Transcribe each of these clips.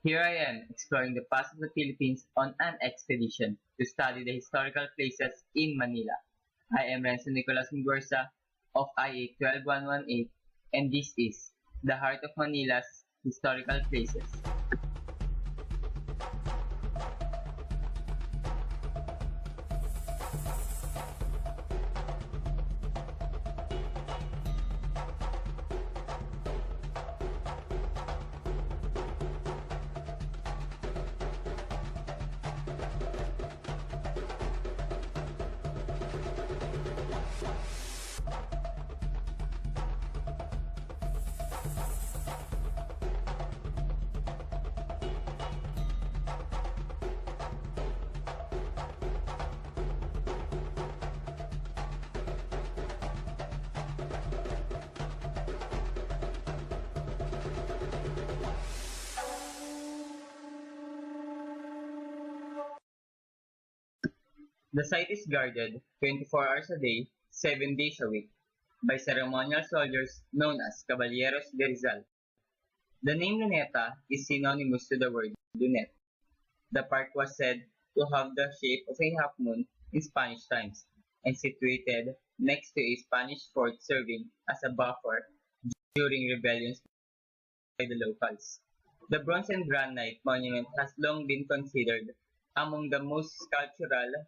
Here I am, exploring the past of the Philippines on an expedition to study the historical places in Manila. I am Renzo Nicolas Miguerza of IA 12118, and this is the heart of Manila's historical places. The site is guarded 24 hours a day, 7 days a week, by ceremonial soldiers known as Caballeros de Rizal. The name Luneta is synonymous to the word lunet. The park was said to have the shape of a half moon in Spanish times, and situated next to a Spanish fort serving as a buffer during rebellions by the locals. The bronze and granite monument has long been considered among the most sculptural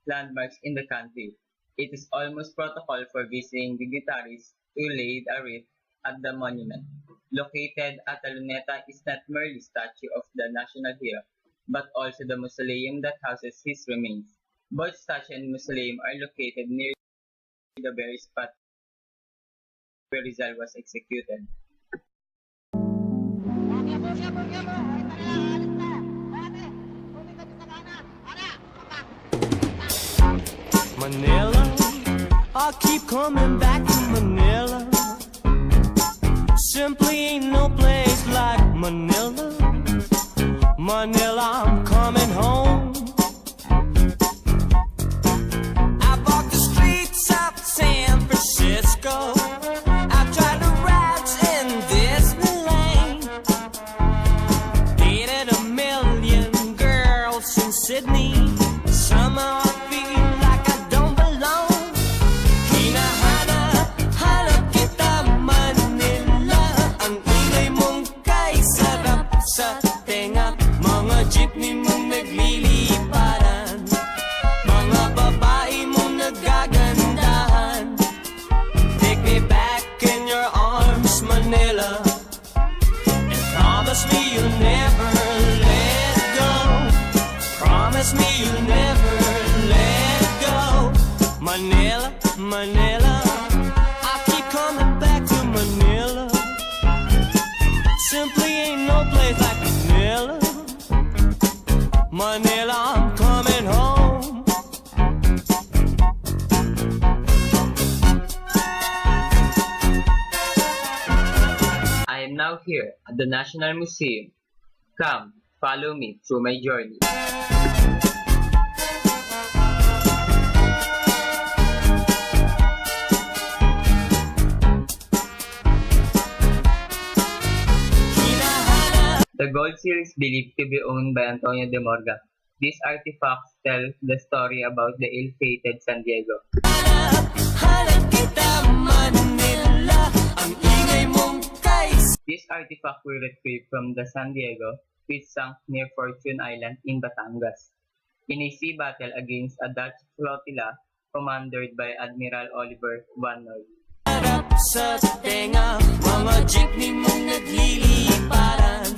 landmarks in the country. It is almost protocol for visiting dignitaries to lay a wreath at the monument. Located at the Luneta is not merely a statue of the national hero, but also the mausoleum that houses his remains. Both statue and mausoleum are located near the very spot where Rizal was executed. Manila, I keep coming back to Manila. Simply ain't no place like Manila. Manila, I'm coming home. I walk the streets of San Francisco. I tried to ride in Disneyland. Dated a million girls in Sydney. Somehow I feel like I don't belong. Hinahanap kita Manila. Ang ingay mong kay sarap sa tenga. Mga jeepney mong nagliliparan. Mga babae mong nagagandahan. Take me back in your arms, Manila, and promise me you'll never let go. Promise me you'll never let go. Manila, Manila, I keep coming back to Manila. Simply ain't no place like Manila. Manila, I'm coming home. I am now here at the National Museum. Come, follow me through my journey. The gold seal is believed to be owned by Antonio de Morga. These artifacts tell the story about the ill-fated San Diego. These artifacts were retrieved from the San Diego, which sank near Fortune Island in Batangas, in a sea battle against a Dutch flotilla commanded by Admiral Oliver Van Noy. Sa tenga, mga jeepney mong nagliliparan.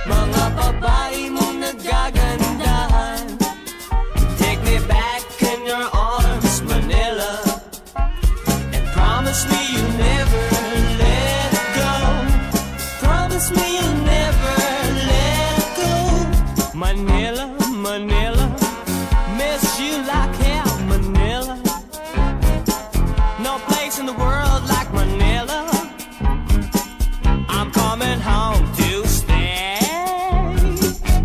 Mga babae mong nagagandahan. Take me back in your arms, Manila, and promise me you'll never let go. Promise me you'll never let go. Manila, Manila, miss you like hell, Manila. No place in the world like Manila. I'm coming home to stay.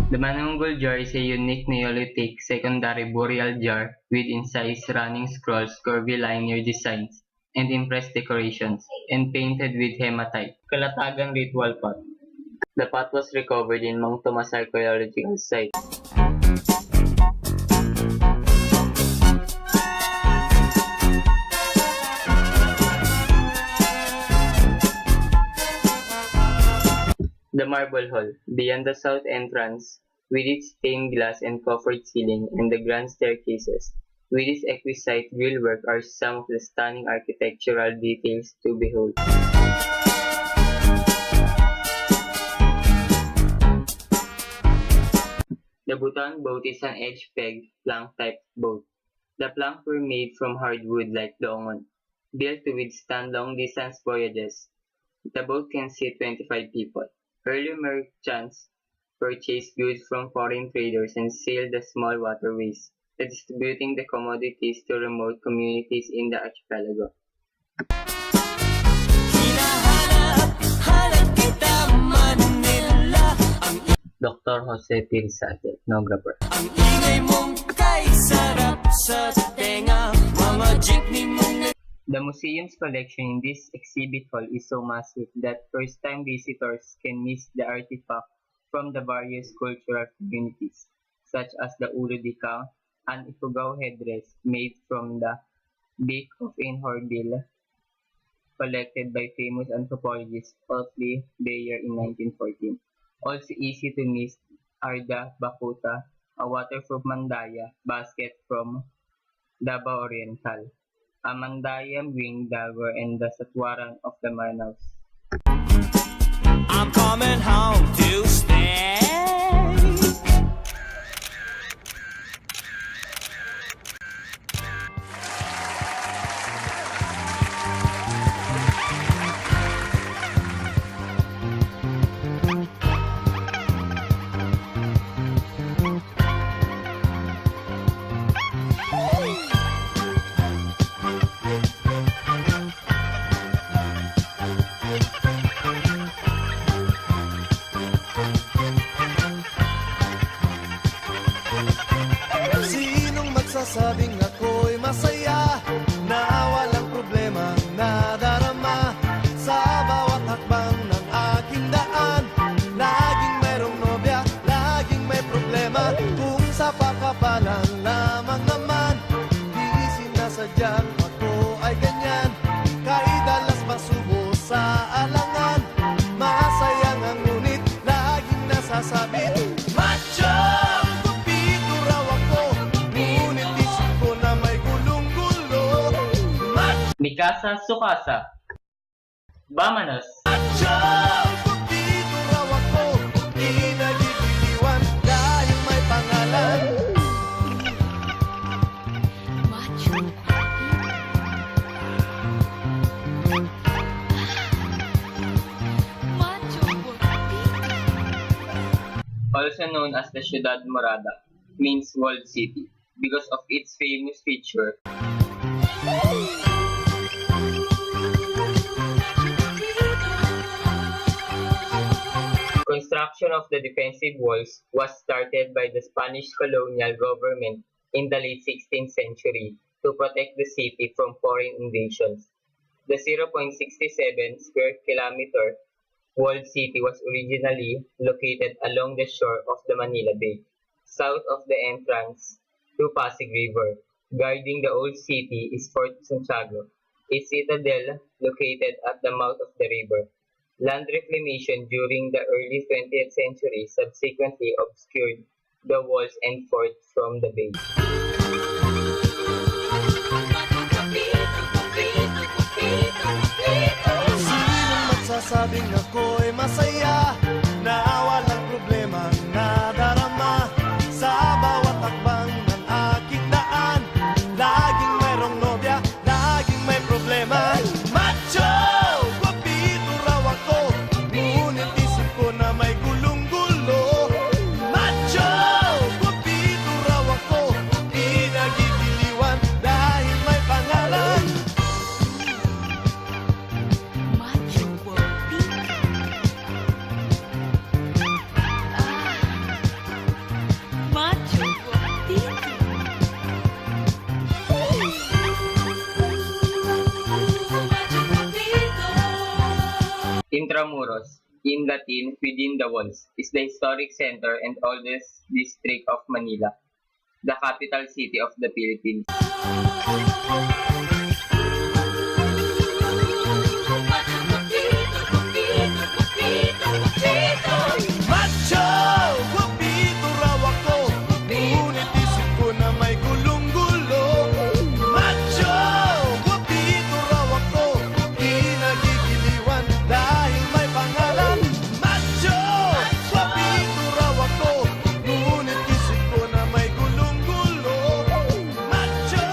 The Manunggul jar is a unique Neolithic secondary burial jar with incised running scrolls, curvy linear designs, and impressed decorations, and painted with hematite, kalatagang ritual pot. The pot was recovered in Mang Tomas Archaeological Site. The Marble Hall, beyond the south entrance, with its stained glass and coffered ceiling and the grand staircases, with its exquisite grillwork are some of the stunning architectural details to behold. The Bhutan boat is an edge-peg plank-type boat. The planks were made from hardwood like the ongon, built to withstand long-distance voyages. The boat can seat 25 people. Early merchants purchased goods from foreign traders and sailed the small waterways, distributing the commodities to remote communities in the archipelago. Hinahanap kita Manila. Dr. Jose Pirizal, ethnographer. Ang ingay mong kay sarap sa tenga. Mga jeepney mong The museum's collection in this exhibit hall is so massive that first-time visitors can miss the artifacts from the various cultural communities, such as the ulo di Cao, an ifugao headdress made from the beak of an hornbill, collected by famous anthropologist Alfred Bayer in 1914. Also easy to miss are the bakuta, a waterproof mandaya basket from Davao Oriental, a mandayam winged dagger, and the satwaran of the Manaus. I'm coming home to stay. Sinong magsasabing ako'y masaya na walang problema nadarama sa bawat hakbang ng aking daan? Laging mayroong nobya, laging may problema. Kung sa pakabalan lamang naman, di sinasadyang ako ay ganyan. Kahit dalas masubo sa alangan, masaya nga ngunit laging nasasabit, macho! Mikasa Sukasa, Bamanos! Dito raw ako, di nagigiliwan dahil may pangalan. Also known as the Ciudad Morada, means walled city, because of its famous feature. Construction of the defensive walls was started by the Spanish colonial government in the late 16th century to protect the city from foreign invasions. The 0.67 square kilometer walled city was originally located along the shore of the Manila Bay, south of the entrance to Pasig River. Guarding the old city is Fort Santiago, a citadel located at the mouth of the river. Land reclamation during the early 20th century subsequently obscured the walls and fort from the bay. Sinong magsasabing ako'y masaya na walang problema nadarama sa bawat hakbang ng aking daan? Laging mayroong nobya, laging may problema. Macho! Guwapito raw ako, ngunit isip ko na may gulong-gulo. Macho! Guwapito raw ako, di nagigiliwan dahil may pangalan. Intramuros, in Latin within the walls, is the historic center and oldest district of Manila, the capital city of the Philippines. Macho! Guwapito raw ako, ngunit isip ko na may gulong-gulo. Macho! Guwapito raw ako, di nagigiliwan dahil may pangalan. Macho! Guwapito raw ako, ngunit isip ko na may gulong-gulo. Macho!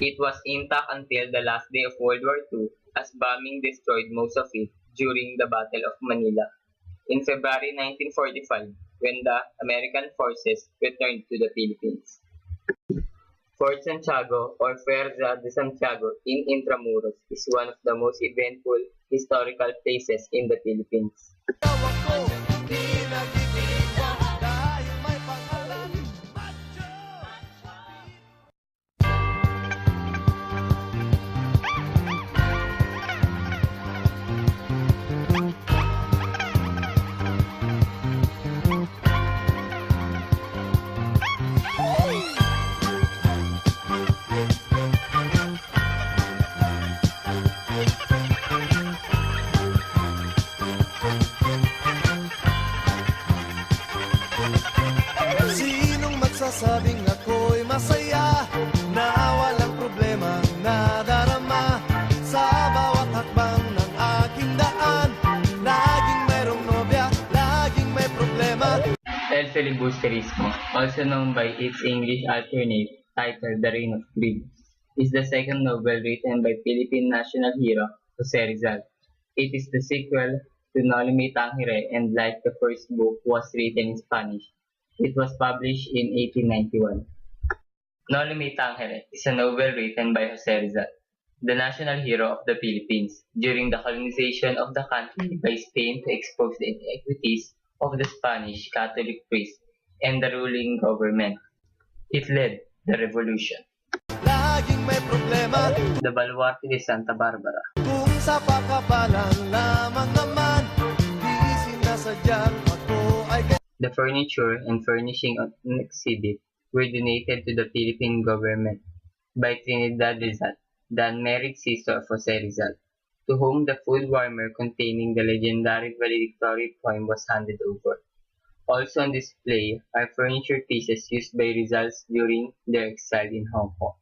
It was intact until the last day of World War II, as bombing destroyed most of it during the Battle of Manila in February 1945, when the American forces returned to the Philippines. Fort Santiago, or Fuerza de Santiago in Intramuros, is one of the most eventful historical places in the Philippines. Raw ako, di nagigiliwan dahil may pangalan. Macho! Sinong magsasabing ako'y masaya na walang problema nadarama sa bawat hakbang ng aking daan? Laging mayroong nobya, laging may problema. El Filibusterismo, also known by its English alternate title The Reign of Greed, is the second novel written by Philippine national hero Jose Rizal. It is the sequel to Noli Me Tangere, and like the first book was written in Spanish. It was published in 1891. Noli Me Tangere is a novel written by Jose Rizal, the national hero of the Philippines during the colonization of the country by Spain to expose the inequities of the Spanish Catholic priests and the ruling government. It led the revolution. Laging may problema The Baluarte de Santa Barbara. kung sa pakabalan lamang naman. Di sinasadyang ako ay The furniture and furnishing of an exhibit were donated to the Philippine government by Trinidad Rizal, the unmarried sister of Jose Rizal, to whom the food warmer containing the legendary valedictory poem was handed over. Also on display are furniture pieces used by Rizals during their exile in Hong Kong.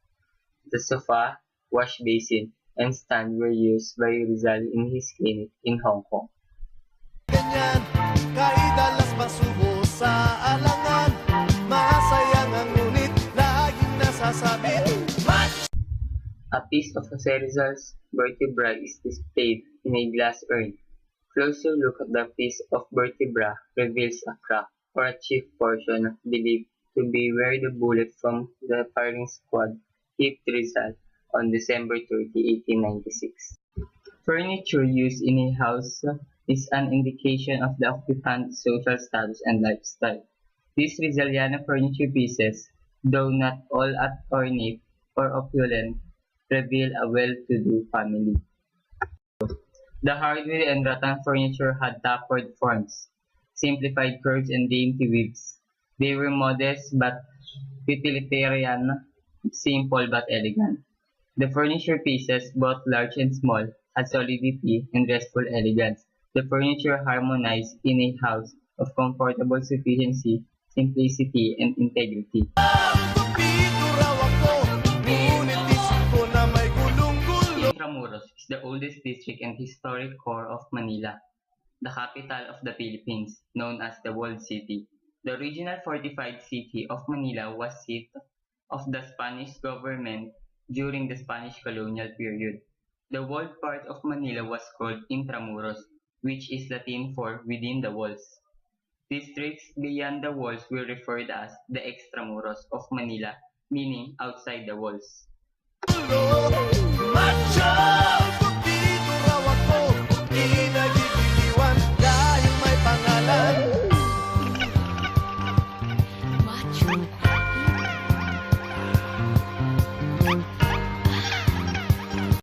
The sofa, wash basin, and stand were used by Rizal in his clinic in Hong Kong. ganyan, kay dalas masubo sa alangan. Masayang ang ngunit, laging nasasabit. A piece of Jose Rizal's vertebra is displayed in a glass urn. Closer look at the piece of vertebra reveals a crack, or a chief portion believed to be where the bullet from the firing squad hit Rizal on December 30, 1896. Furniture used in a house is an indication of the occupant's social status and lifestyle. These Rizaliana furniture pieces, though not all ornate or opulent, reveal a well-to-do family. The hardwood and rattan furniture had tapered forms, simplified curves, and dainty weaves. They were modest but utilitarian, simple but elegant. The furniture pieces, both large and small, had solidity and restful elegance. The furniture harmonized in a house of comfortable sufficiency, simplicity, and integrity. Guwapito raw ako, ngunit isip ko na may gulong-gulo. Intramuros is the oldest district and historic core of Manila, the capital of the Philippines, known as the Walled City. The original fortified city of Manila was seat of the Spanish government during the Spanish colonial period. The walled part of Manila was called Intramuros, which is Latin for within the walls. Districts beyond the walls were referred as the Extramuros of Manila, meaning outside the walls. Macho!